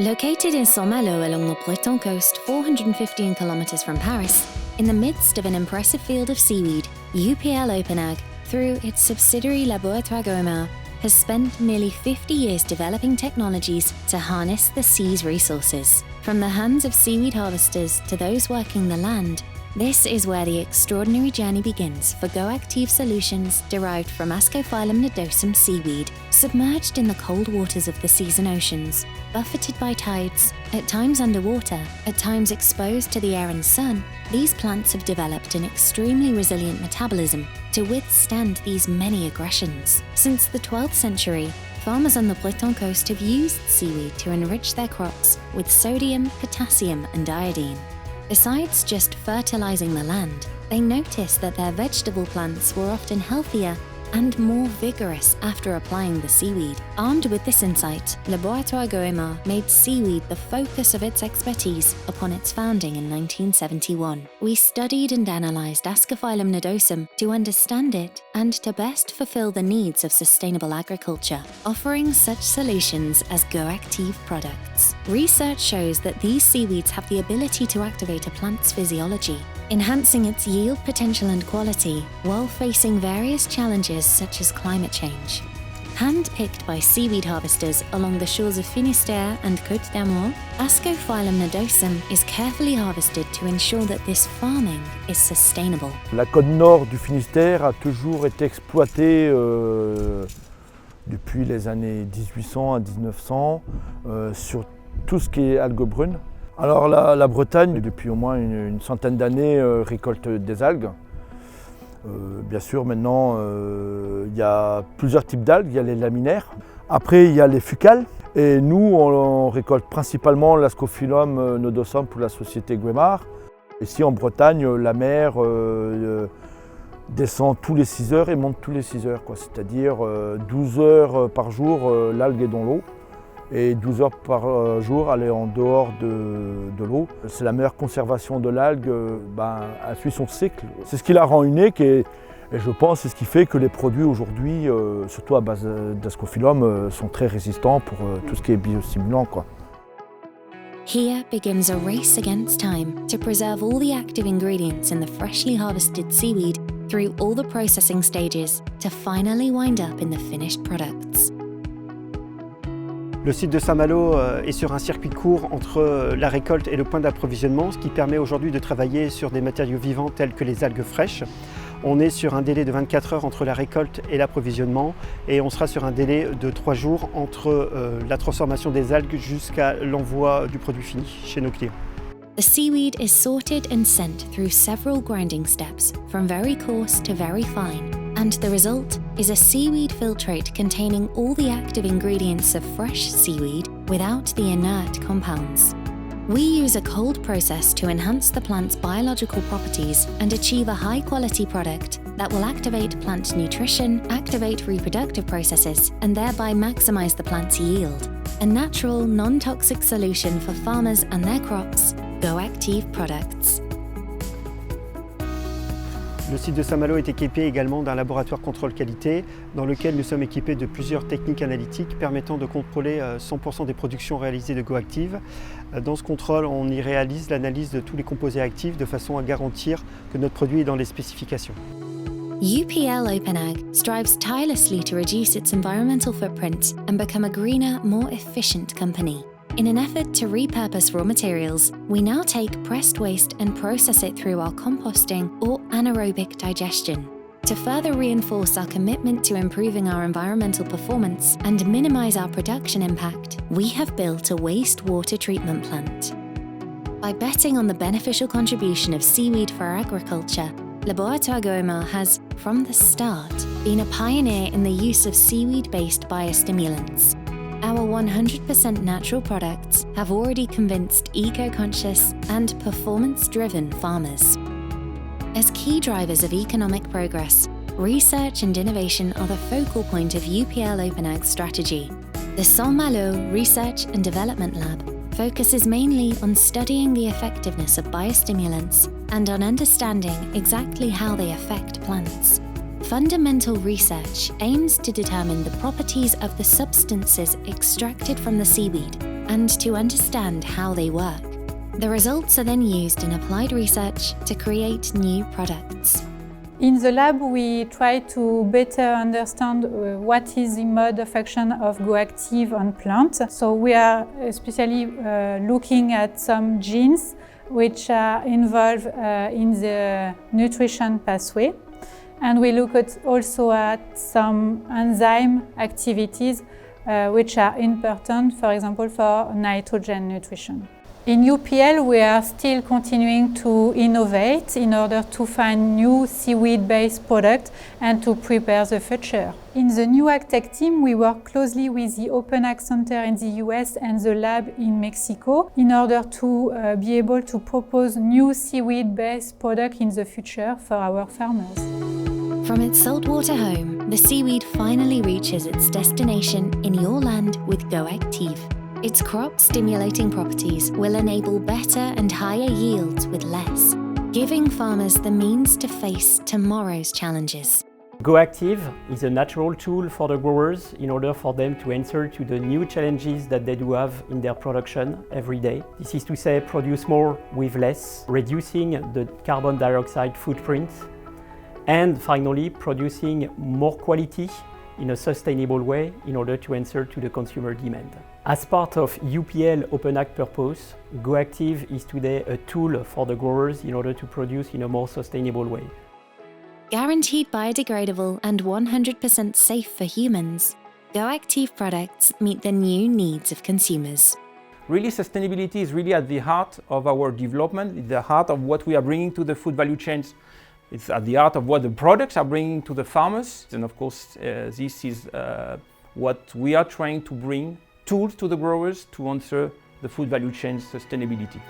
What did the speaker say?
Located in Saint-Malo along the Breton coast, 415 kilometers from Paris, in the midst of an impressive field of seaweed, UPL OpenAg, through its subsidiary Laboratoire GoActiv, has spent nearly 50 years developing technologies to harness the sea's resources. From the hands of seaweed harvesters to those working the land, this is where the extraordinary journey begins for GoActiv solutions derived from Ascophyllum nodosum seaweed, submerged in the cold waters of the seas and oceans, buffeted by tides, at times underwater, at times exposed to the air and sun. These plants have developed an extremely resilient metabolism to withstand these many aggressions. Since the 12th century, farmers on the Breton coast have used seaweed to enrich their crops with sodium, potassium, and iodine. Besides just fertilizing the land, they noticed that their vegetable plants were often healthier and more vigorous after applying the seaweed. Armed with this insight, Laboratoire GoActiv made seaweed the focus of its expertise upon its founding in 1971. We studied and analyzed Ascophyllum nodosum to understand it and to best fulfill the needs of sustainable agriculture, offering such solutions as GoActiv products. Research shows that these seaweeds have the ability to activate a plant's physiology, enhancing its yield potential and quality while facing various challenges such as climate change. Hand-picked by seaweed harvesters along the shores of Finistère and Côte d'Amour, Ascophyllum nodosum is carefully harvested to ensure that this farming is sustainable. La côte nord du Finistère a toujours été exploitée depuis les années 1800 à 1900 sur tout ce qui est algues brunes. Alors la Bretagne, depuis au moins une centaine d'années, récolte des algues. Bien sûr, maintenant, il y a plusieurs types d'algues. Il y a les laminaires. Après, il y a les fucales. Et nous, on récolte principalement l'Ascophyllum nodosum pour la société Guémard. Ici, en Bretagne, la mer descend tous les 6 heures et monte tous les 6 heures. C'est-à-dire 12 heures par jour, l'algue est dans l'eau. Et 12 heures par jour, elle est en dehors de l'eau. C'est la meilleure conservation de l'algue, elle suit son cycle. C'est ce qui la rend unique et je pense c'est ce qui fait que les produits aujourd'hui, surtout à base d'Ascophyllum, sont très résistants pour tout ce qui est biostimulant. Here begins a race against time to preserve all the active ingredients in the freshly harvested seaweed through all the processing stages to finally wind up in the finished products. Le site de Saint-Malo est sur un circuit court entre la récolte et le point d'approvisionnement, ce qui permet aujourd'hui de travailler sur des matériaux vivants tels que les algues fraîches. On est sur un délai de 24 heures entre la récolte et l'approvisionnement et on sera sur un délai de 3 jours entre la transformation des algues jusqu'à l'envoi du produit fini chez nos clients. The seaweed is sorted and sent through several grinding steps, from very coarse to very fine, and the result is a seaweed filtrate containing all the active ingredients of fresh seaweed without the inert compounds. We use a cold process to enhance the plant's biological properties and achieve a high-quality product that will activate plant nutrition, activate reproductive processes, and thereby maximize the plant's yield. A natural, non-toxic solution for farmers and their crops, GoActiv products. Le site de Saint-Malo est équipé également d'un laboratoire contrôle qualité dans lequel nous sommes équipés de plusieurs techniques analytiques permettant de contrôler 100% des productions réalisées de GoActiv. Dans ce contrôle, on y réalise l'analyse de tous les composés actifs de façon à garantir que notre produit est dans les spécifications. UPL OpenAg strives tirelessly to reduce its environmental footprint and become a greener, more efficient company. In an effort to repurpose raw materials, we now take pressed waste and process it through our composting or anaerobic digestion. To further reinforce our commitment to improving our environmental performance and minimize our production impact, we have built a wastewater treatment plant. By betting on the beneficial contribution of seaweed for agriculture, Laboratoire GoActiv has, from the start, been a pioneer in the use of seaweed-based biostimulants. Our 100% natural products have already convinced eco-conscious and performance-driven farmers. As key drivers of economic progress, research and innovation are the focal point of UPL OpenAg's strategy. The Saint-Malo Research and Development Lab focuses mainly on studying the effectiveness of biostimulants and on understanding exactly how they affect plants. Fundamental research aims to determine the properties of the substances extracted from the seaweed and to understand how they work. The results are then used in applied research to create new products. In the lab, we try to better understand what is the mode of action of GoActiv on plants. So we are especially looking at some genes which are involved in the nutrition pathway. And we look also at some enzyme activities which are important, for example, for nitrogen nutrition. In UPL, we are still continuing to innovate in order to find new seaweed-based products and to prepare the future. In the new AgTech team, we work closely with the Open Ag Center in the US and the lab in Mexico in order to be able to propose new seaweed-based products in the future for our farmers. From its saltwater home, the seaweed finally reaches its destination in your land with GoActiv. Its crop-stimulating properties will enable better and higher yields with less, giving farmers the means to face tomorrow's challenges. GoActiv is a natural tool for the growers in order for them to answer to the new challenges that they do have in their production every day. This is to say, produce more with less, reducing the carbon dioxide footprint, and finally producing more quality in a sustainable way in order to answer to the consumer demand. As part of UPL Open Ag purpose, GoActiv is today a tool for the growers in order to produce in a more sustainable way. Guaranteed biodegradable and 100% safe for humans, GoActiv products meet the new needs of consumers. Really, sustainability is really at the heart of our development, at the heart of what we are bringing to the food value chains. It's at the heart of what the products are bringing to the farmers. And of course, this is what we are trying to bring, tools to the growers to answer the food value chain sustainability.